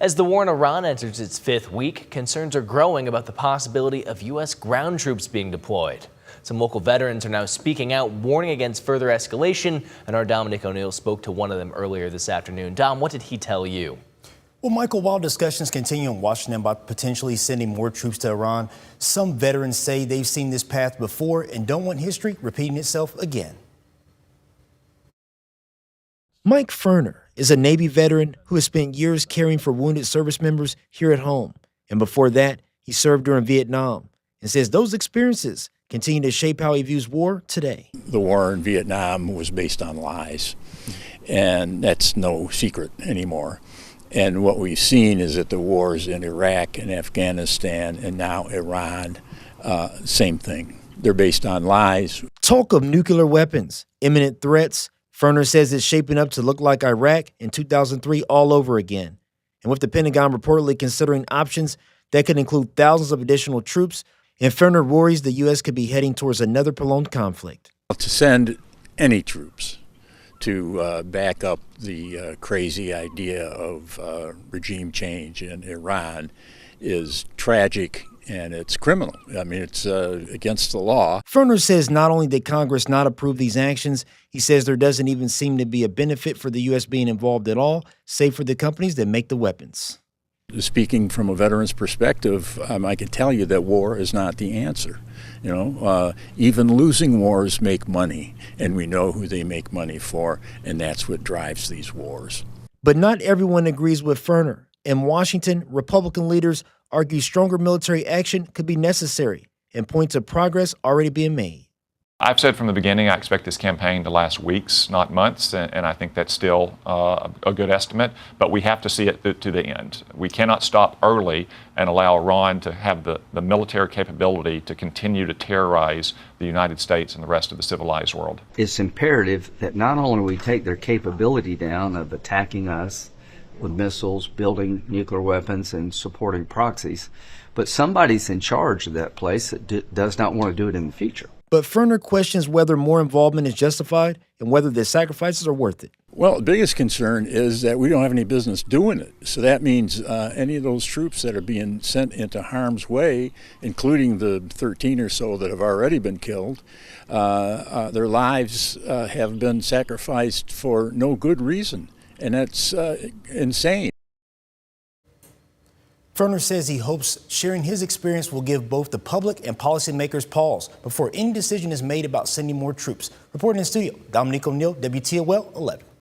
As the war in Iran enters its fifth week, concerns are growing about the possibility of U.S. ground troops being deployed. Some local veterans are now speaking out, warning against further escalation, and our Dominic O'Neill spoke to one of them earlier this afternoon. Dom, what did he tell you? Well, Michael, while discussions continue in Washington about potentially sending more troops to Iran, some veterans say they've seen this path before and don't want history repeating itself again. Mike Ferner is a Navy veteran who has spent years caring for wounded service members here at home. And before that, he served during Vietnam and says those experiences continue to shape how he views war today. The war in Vietnam was based on lies, and that's no secret anymore. And what we've seen is that the wars in Iraq and Afghanistan and now Iran, same thing. They're based on lies. Talk of nuclear weapons, imminent threats. Ferner says it's shaping up to look like Iraq in 2003 all over again. And with the Pentagon reportedly considering options that could include thousands of additional troops, and Ferner worries the U.S. could be heading towards another prolonged conflict. To send any troops to back up the crazy idea of regime change in Iran is tragic and it's criminal. I mean, it's against the law. Ferner says not only did Congress not approve these actions, he says there doesn't even seem to be a benefit for the U.S. being involved at all, save for the companies that make the weapons. Speaking from a veteran's perspective, I can tell you that war is not the answer. You know, even losing wars make money, and we know who they make money for, and that's what drives these wars. But not everyone agrees with Ferner. In Washington, Republican leaders argue stronger military action could be necessary and point to progress already being made. I've said from the beginning I expect this campaign to last weeks, not months, and I think that's still a good estimate, but we have to see it to the end. We cannot stop early and allow Iran to have the military capability to continue to terrorize the United States and the rest of the civilized world. It's imperative that not only we take their capability down of attacking us with missiles, building nuclear weapons, and supporting proxies, but somebody's in charge of that place that does not want to do it in the future. But Ferner questions whether more involvement is justified and whether the sacrifices are worth it. Well, the biggest concern is that we don't have any business doing it. So that means any of those troops that are being sent into harm's way, including the 13 or so that have already been killed, their lives have been sacrificed for no good reason. And that's insane. Ferner says he hopes sharing his experience will give both the public and policymakers pause before any decision is made about sending more troops. Reporting in studio, Dominic O'Neill, WTOL 11.